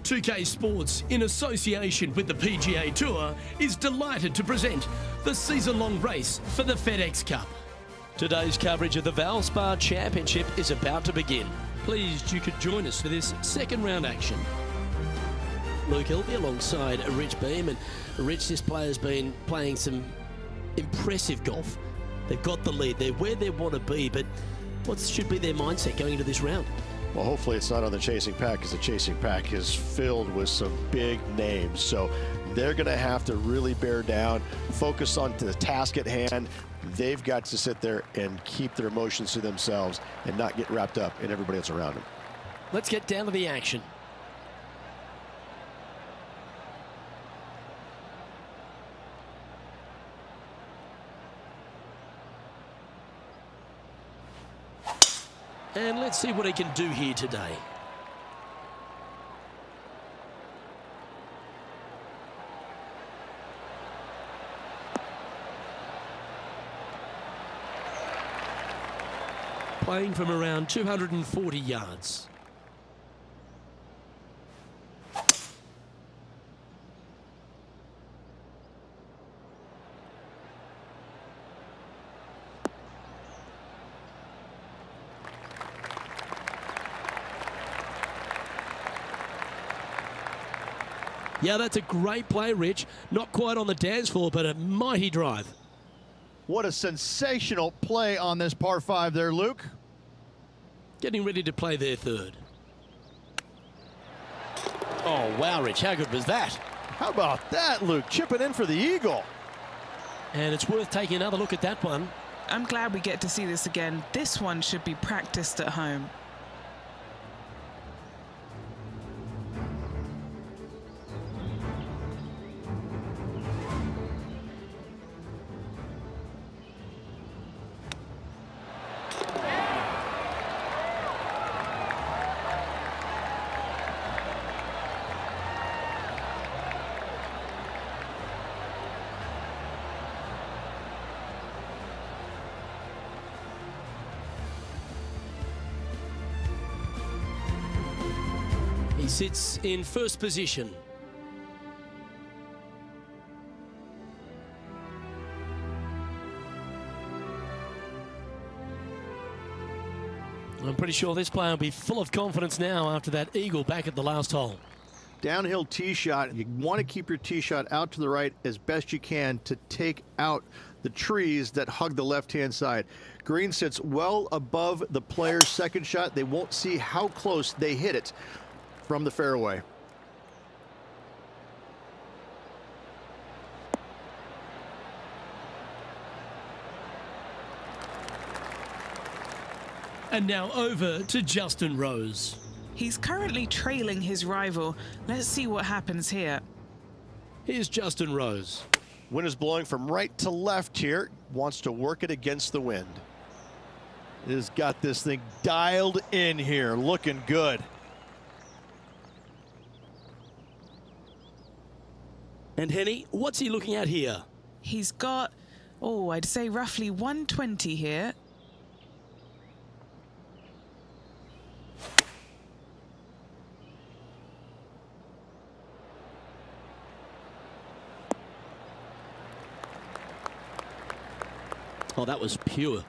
2K Sports, in association with the PGA Tour, is delighted to present the season-long race for the FedEx Cup. Today's coverage of the Valspar Championship is about to begin. Pleased you could join us for this second round action. Luke Hilby alongside Rich Beam, and Rich, this player's been playing some impressive golf. They've got the lead, they're where they want to be, but what should be their mindset going into this round? Well, hopefully it's not on the chasing pack, because the chasing pack is filled with some big names. So they're going to have to really bear down, focus on the task at hand. They've got to sit there and keep their emotions to themselves and not get wrapped up in everybody else around them. Let's get down to the action. And let's see what he can do here today. Playing from around 240 yards. Yeah, that's a great play, Rich. Not quite on the dance floor, but a mighty drive. What a sensational play on this par 5 there, Luke. Getting ready to play their third. Oh, wow, Rich, how good was that? How about that, Luke? Chipping in for the eagle. And it's worth taking another look at that one. I'm glad we get to see this again. This one should be practiced at home. He sits in first position. I'm pretty sure this player will be full of confidence now after that eagle back at the last hole. Downhill tee shot. You want to keep your tee shot out to the right as best you can to take out the trees that hug the left-hand side. Green sits well above the player's second shot. They won't see how close they hit it from the fairway. And now over to Justin Rose. He's currently trailing his rival. Let's see what happens here. Here's Justin Rose. Wind is blowing from right to left here. Wants to work it against the wind. Has got this thing dialed in here. Looking good. And Henny, what's he looking at here? He's got, oh, I'd say roughly 120 here. Oh, that was pure.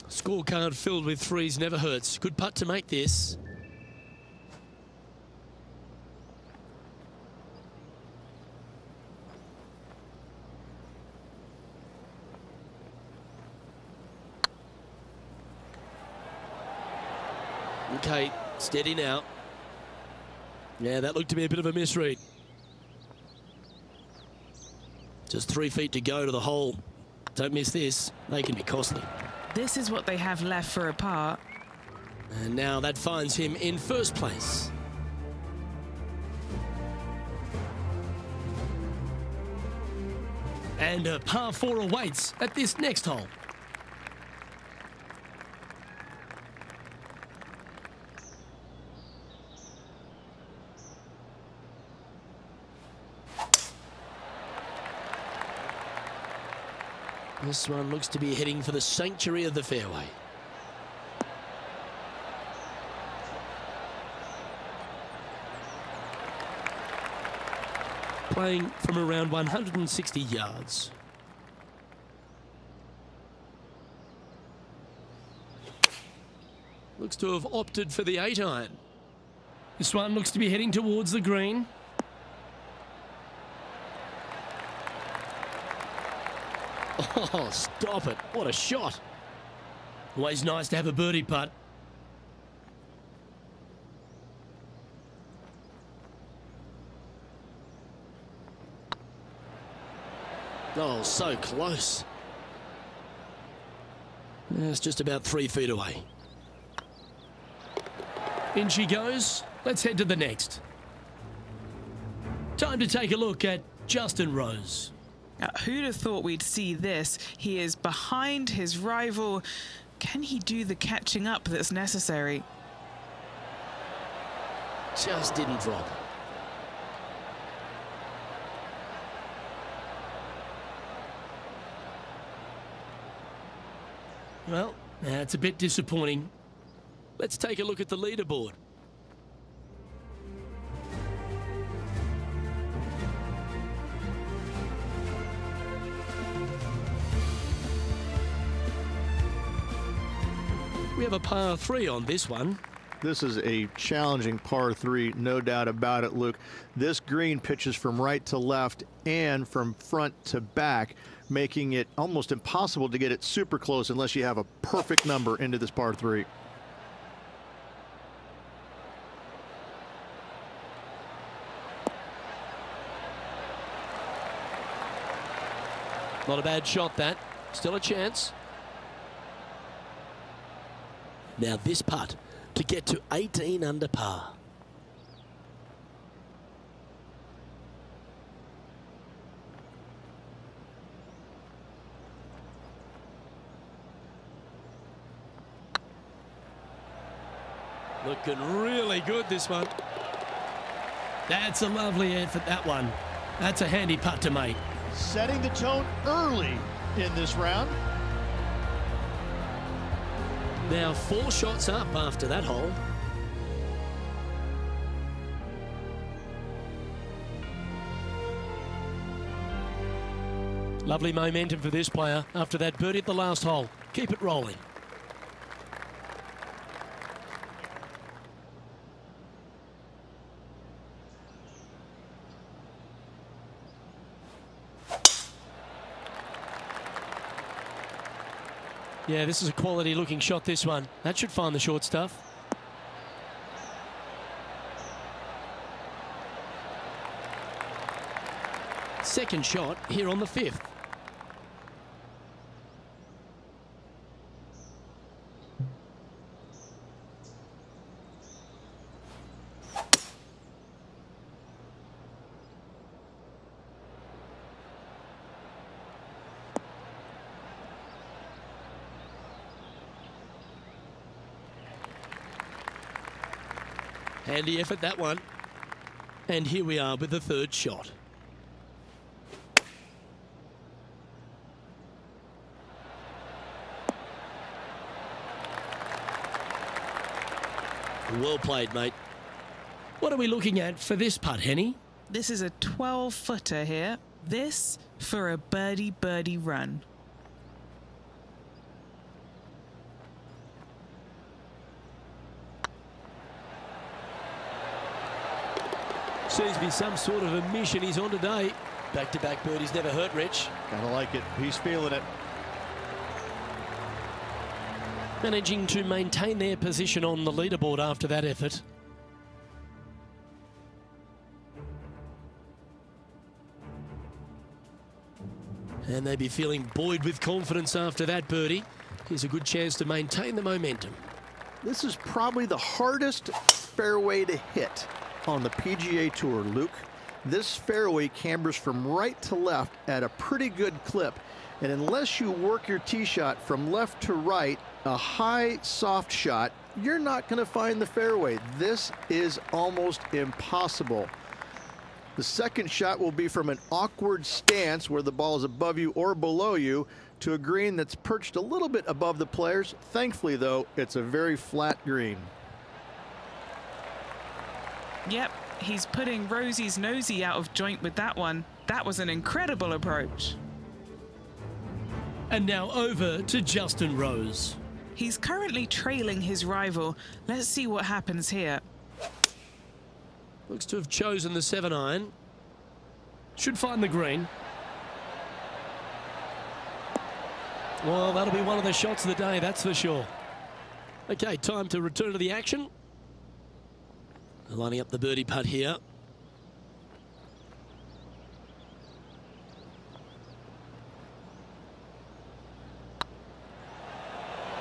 Scorecard filled with threes never hurts. Good putt to make this. Okay, steady now. Yeah, that looked to be a bit of a misread. Just 3 feet to go to the hole. Don't miss this. They can be costly. This is what they have left for a par. And now that finds him in first place. And a par 4 awaits at this next hole. This one looks to be heading for the sanctuary of the fairway. Playing from around 160 yards. Looks to have opted for the 8-iron. This one looks to be heading towards the green. Oh, stop it. What a shot. Always nice to have a birdie putt. Oh, so close. It's just about 3 feet away. In she goes. Let's head to the next. Time to take a look at Justin Rose. Who'd have thought we'd see this? He is behind his rival. Can he do the catching up that's necessary? Just didn't drop. Well, that's a bit disappointing. Let's take a look at the leaderboard. We have a par 3 on this one. This is a challenging par 3, no doubt about it, Luke. This green pitches from right to left and from front to back, making it almost impossible to get it super close unless you have a perfect number into this par 3. Not a bad shot, that. Still a chance. Now this putt to get to 18 under par. Looking really good, this one. That's a lovely effort, that one. That's a handy putt to make. Setting the tone early in this round. Now 4 shots up after that hole. Lovely momentum for this player after that birdie at the last hole. Keep it rolling. Yeah, this is a quality looking shot, this one. That should find the short stuff. Second shot here on the 5th. Handy effort, that one. And here we are with the 3rd shot. Well played, mate. What are we looking at for this putt, Henny? This is a 12-footer here. This for a birdie run. Seems to be some sort of a mission he's on today. Back-to-back birdies never hurt, Rich. Kinda like it. He's feeling it. Managing to maintain their position on the leaderboard after that effort. And they'd be feeling buoyed with confidence after that birdie. Here's a good chance to maintain the momentum. This is probably the hardest fairway to hit on the PGA Tour, Luke. This fairway cambers from right to left at a pretty good clip, and unless you work your tee shot from left to right, a high soft shot, you're not going to find the fairway. This is almost impossible. The second shot will be from an awkward stance where the ball is above you or below you to a green that's perched a little bit above the players. Thankfully, though, it's a very flat green. Yep, he's putting Rosie's nosy out of joint with that one. That was an incredible approach. And now over to Justin Rose. He's currently trailing his rival. Let's see what happens here. Looks to have chosen the 7-iron. Should find the green. Well, that'll be one of the shots of the day, that's for sure. Okay, time to return to the action. Lining up the birdie putt here.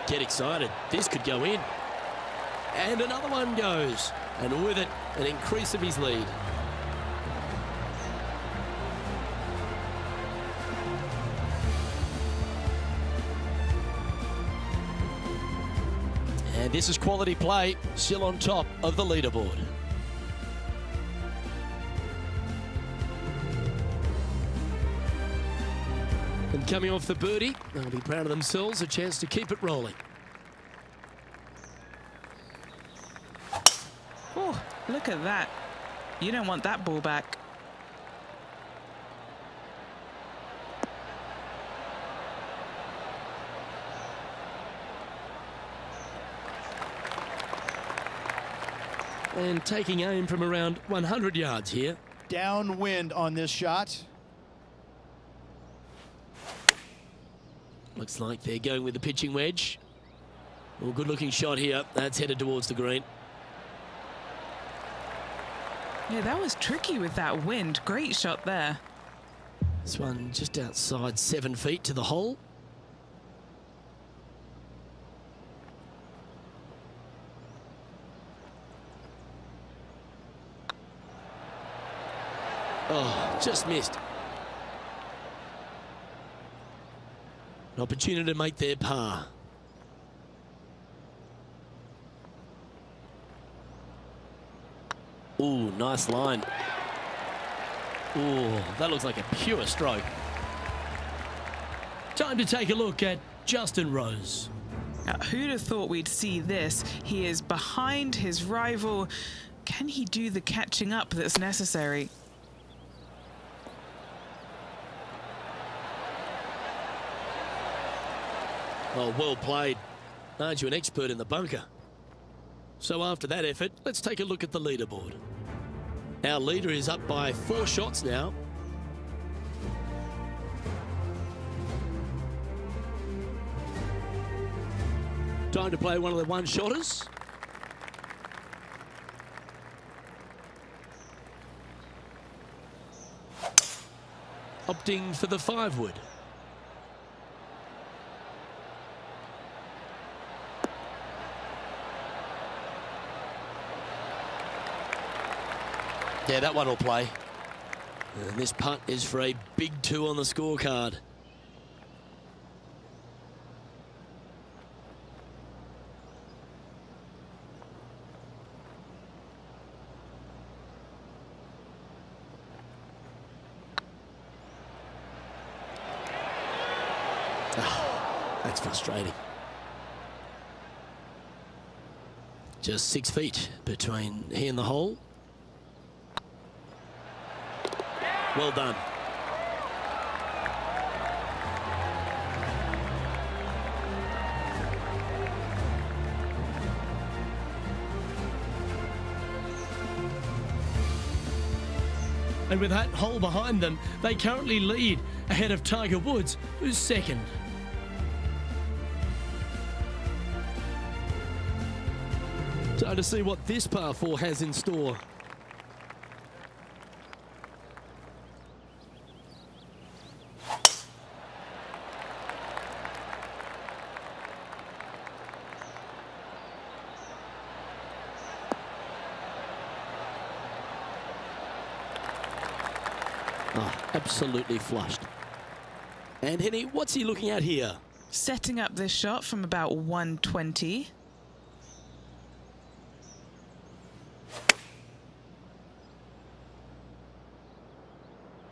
Get excited. This could go in. And another one goes. And with it, an increase of his lead. And this is quality play, still on top of the leaderboard. And coming off the birdie, they'll be proud of themselves, a chance to keep it rolling. Oh, look at that. You don't want that ball back. And taking aim from around 100 yards here. Downwind on this shot. Looks like they're going with the pitching wedge. Well, good looking shot here. That's headed towards the green. Yeah, that was tricky with that wind. Great shot there. This one just outside 7 feet to the hole. Oh, just missed. An opportunity to make their par. Ooh, nice line. Ooh, that looks like a pure stroke. Time to take a look at Justin Rose. Now, who'd have thought we'd see this? He is behind his rival. Can he do the catching up that's necessary? Oh, well played. Aren't you an expert in the bunker? So after that effort, let's take a look at the leaderboard. Our leader is up by 4 shots now. Time to play one of the one-shotters. Opting for the 5-wood. Yeah, that one will play. And this putt is for a big 2 on the scorecard. That's frustrating. Just 6 feet between he and the hole. Well done. And with that hole behind them, they currently lead ahead of Tiger Woods, who's second. Time to see what this par 4 has in store. Oh, absolutely flushed. And Henny, what's he looking at here? Setting up this shot from about 120.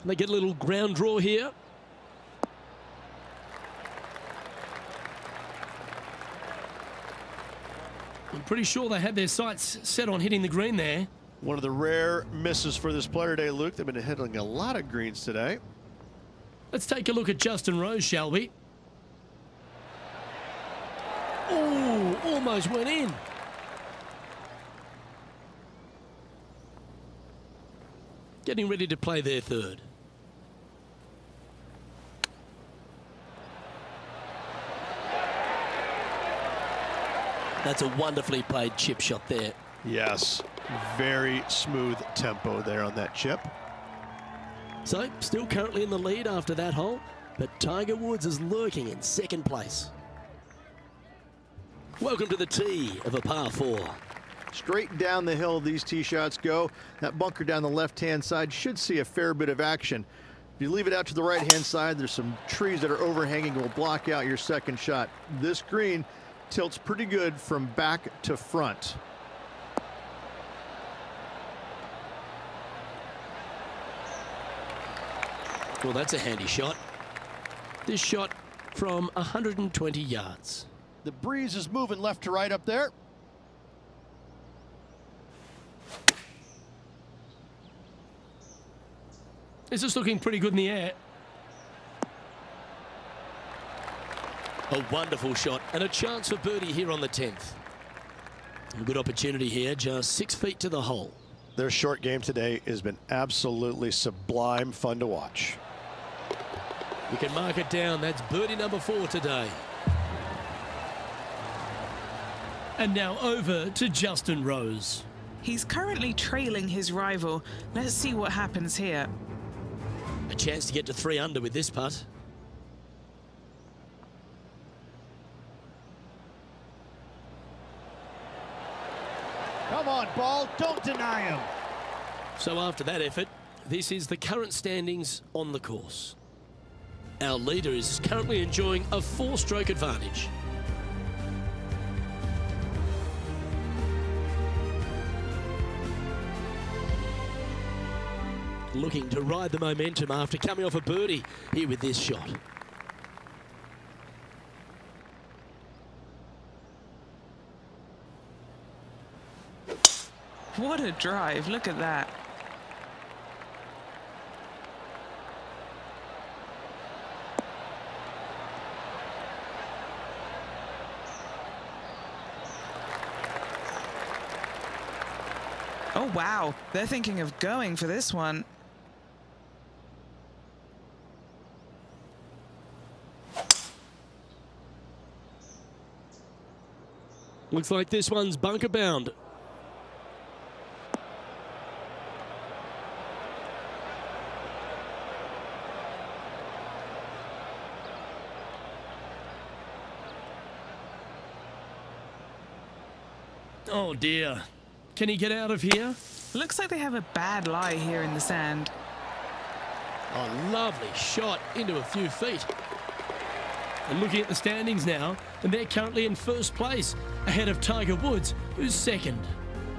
And they get a little ground draw here. I'm pretty sure they had their sights set on hitting the green there. One of the rare misses for this player today, Luke. They've been hitting a lot of greens today. Let's take a look at Justin Rose, shall we? Oh, almost went in. Getting ready to play their third. That's a wonderfully played chip shot there. Yes, very smooth tempo there on that chip. So, still currently in the lead after that hole, but Tiger Woods is lurking in second place. Welcome to the tee of a par 4. Straight down the hill these tee shots go. That bunker down the left-hand side should see a fair bit of action. If you leave it out to the right-hand side, there's some trees that are overhanging and will block out your second shot. This green tilts pretty good from back to front. Well, that's a handy shot. This shot from 120 yards. The breeze is moving left to right up there. This is looking pretty good in the air. A wonderful shot and a chance for birdie here on the 10th. A good opportunity here, just 6 feet to the hole. Their short game today has been absolutely sublime fun to watch. You can mark it down. That's birdie number 4 today. And now over to Justin Rose. He's currently trailing his rival. Let's see what happens here. A chance to get to 3 under with this putt. Come on, ball. Don't deny him. So after that effort, this is the current standings on the course. Our leader is currently enjoying a 4-stroke advantage. Looking to ride the momentum after coming off a birdie here with this shot. What a drive. Look at that. Oh, wow. They're thinking of going for this one. Looks like this one's bunker bound. Oh dear. Can he get out of here? Looks like they have a bad lie here in the sand. Oh, lovely shot into a few feet. And looking at the standings now, and they're currently in first place, ahead of Tiger Woods, who's second.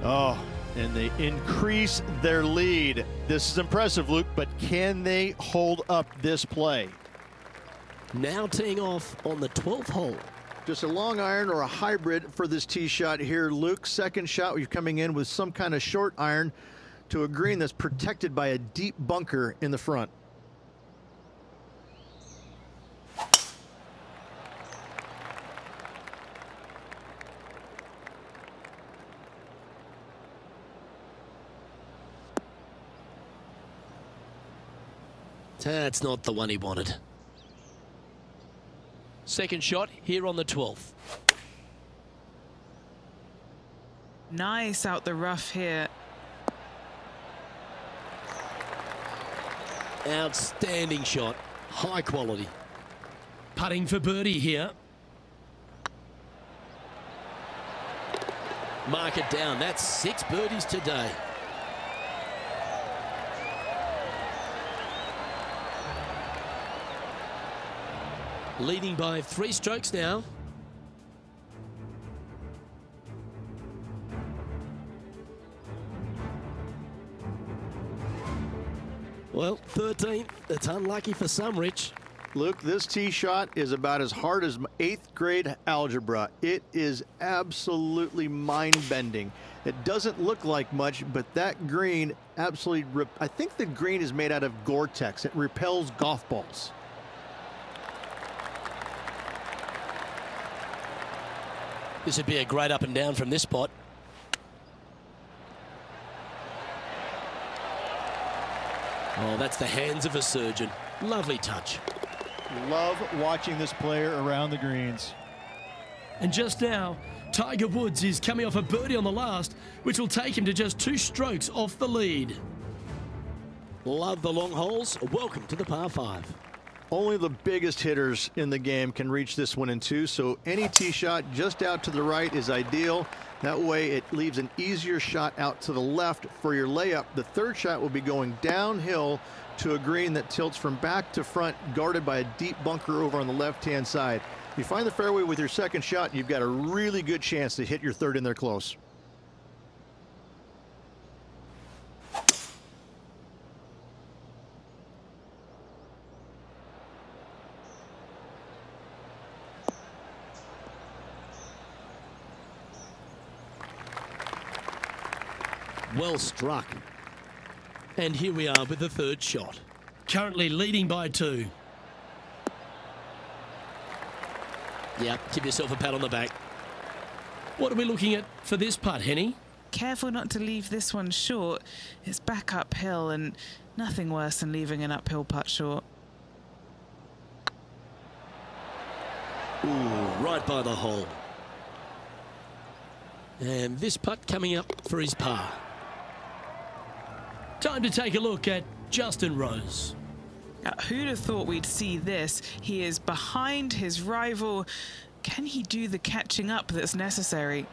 Oh, and they increase their lead. This is impressive, Luke, but can they hold up this play? Now teeing off on the 12th hole. Just a long iron or a hybrid for this tee shot here, Luke. Second shot, you're coming in with some kind of short iron to a green that's protected by a deep bunker in the front. That's not the one he wanted. Second shot here on the 12th. Nice out the rough here. Outstanding shot. High quality. Putting for birdie here. Mark it down. That's 6 birdies today. Leading by 3 strokes now. Well, 13th. It's unlucky for some, Rich. Luke, this tee shot is about as hard as 8th grade algebra. It is absolutely mind-bending. It doesn't look like much, but that green absolutely I think the green is made out of Gore-Tex. It repels golf balls. This would be a great up and down from this spot. Oh, that's the hands of a surgeon. Lovely touch. Love watching this player around the greens. And just now, Tiger Woods is coming off a birdie on the last, which will take him to just 2 strokes off the lead. Love the long holes. Welcome to the par 5. Only the biggest hitters in the game can reach this one in 2, so any tee shot just out to the right is ideal. That way it leaves an easier shot out to the left for your layup. The 3rd shot will be going downhill to a green that tilts from back to front, guarded by a deep bunker over on the left-hand side. If you find the fairway with your 2nd shot, you've got a really good chance to hit your 3rd in there close. Well struck. And here we are with the 3rd shot. Currently leading by 2. Yep, give yourself a pat on the back. What are we looking at for this putt, Henny? Careful not to leave this one short. It's back uphill and nothing worse than leaving an uphill putt short. Ooh, right by the hole. And this putt coming up for his par. Time to take a look at Justin Rose. Who'd have thought we'd see this? He is behind his rival. Can he do the catching up that's necessary?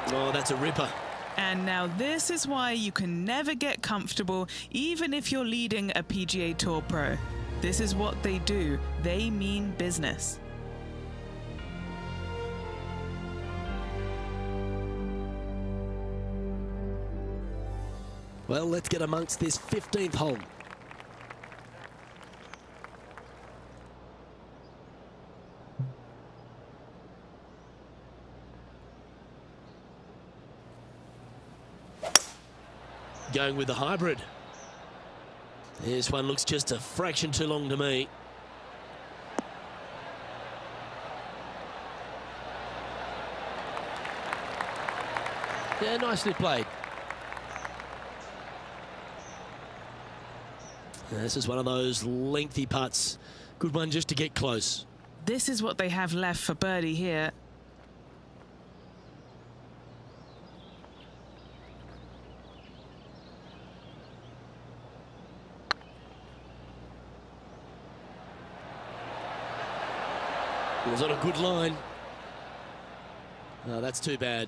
Oh, that's a ripper. And now this is why you can never get comfortable, even if you're leading a PGA Tour Pro. This is what they do. They mean business. Well, let's get amongst this 15th hole. Going with the hybrid. This one looks just a fraction too long to me. Yeah, nicely played. This is one of those lengthy putts. Good one just to get close. This is what they have left for birdie here. It was on a good line. Oh, that's too bad.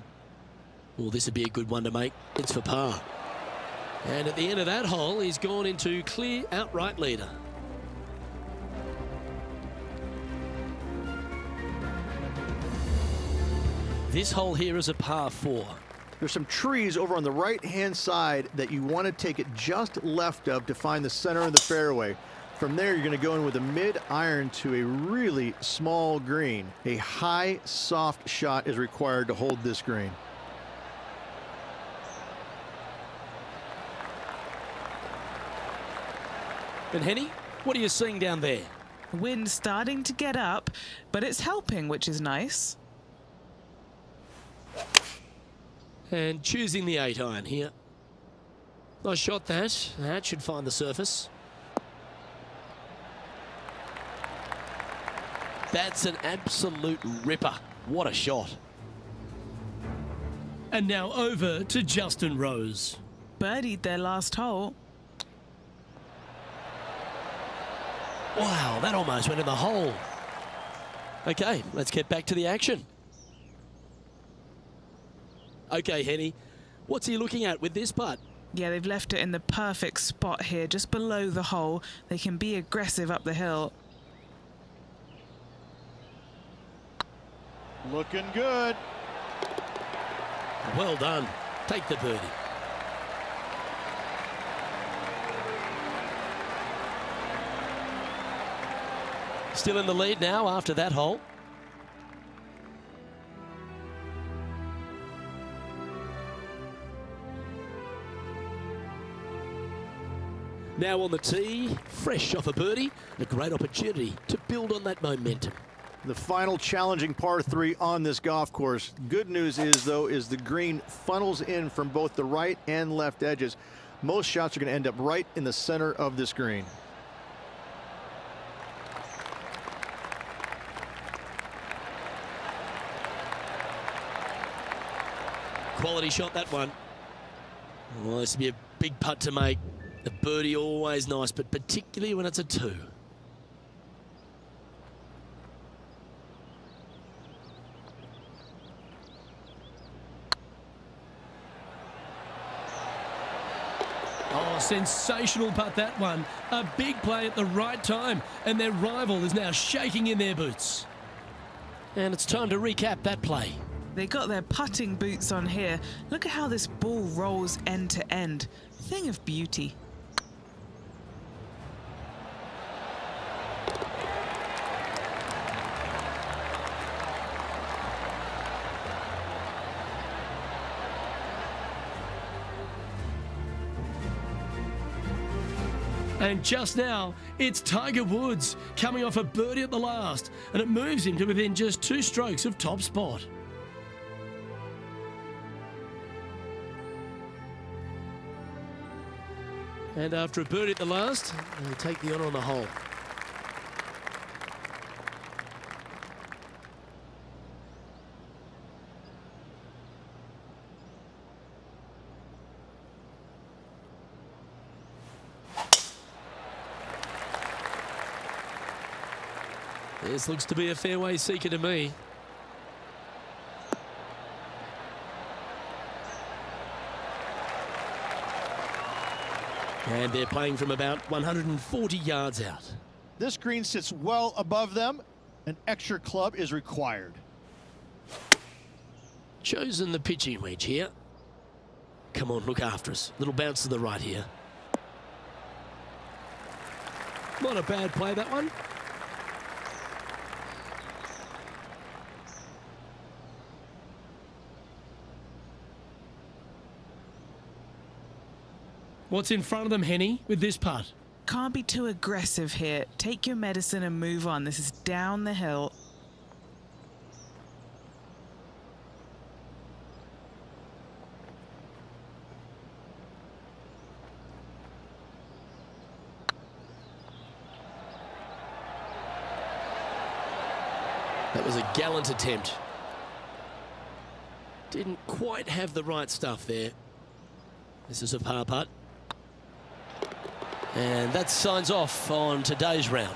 Well, this would be a good one to make. It's for par. And at the end of that hole, he's gone into clear outright leader. This hole here is a par 4. There's some trees over on the right-hand side that you want to take it just left of to find the center of the fairway. From there, you're going to go in with a mid-iron to a really small green. A high, soft shot is required to hold this green. And Henny, what are you seeing down there? Wind starting to get up, but it's helping, which is nice. And choosing the 8-iron here. Nice shot that. That should find the surface. That's an absolute ripper. What a shot. And now over to Justin Rose. Birdied their last hole. Wow, that almost went in the hole. Okay, let's get back to the action. Okay, Henny, what's he looking at with this putt? Yeah, they've left it in the perfect spot here, just below the hole. They can be aggressive up the hill. Looking good. Well done. Take the birdie. Still in the lead now after that hole. Now on the tee, fresh off a birdie, a great opportunity to build on that momentum. The final challenging par 3 on this golf course. Good news is, though, is the green funnels in from both the right and left edges. Most shots are going to end up right in the center of this green. Quality shot, that one. Well, this will be a big putt to make. The birdie always nice, but particularly when it's a 2. Oh, sensational putt, that one. A big play at the right time, and their rival is now shaking in their boots. And it's time to recap that play. They got their putting boots on here. Look at how this ball rolls end to end. Thing of beauty. And just now, it's Tiger Woods coming off a birdie at the last, and it moves him to within just 2 strokes of top spot. And after a birdie at the last, he'll take the honour on the hole. This looks to be a fairway seeker to me. And they're playing from about 140 yards out. This green sits well above them. An extra club is required. Chosen the pitching wedge here. Come on, look after us. Little bounce to the right here. Not a bad play, that one. What's in front of them, Henny, with this putt? Can't be too aggressive here. Take your medicine and move on. This is down the hill. That was a gallant attempt. Didn't quite have the right stuff there. This is a par putt. And that signs off on today's round.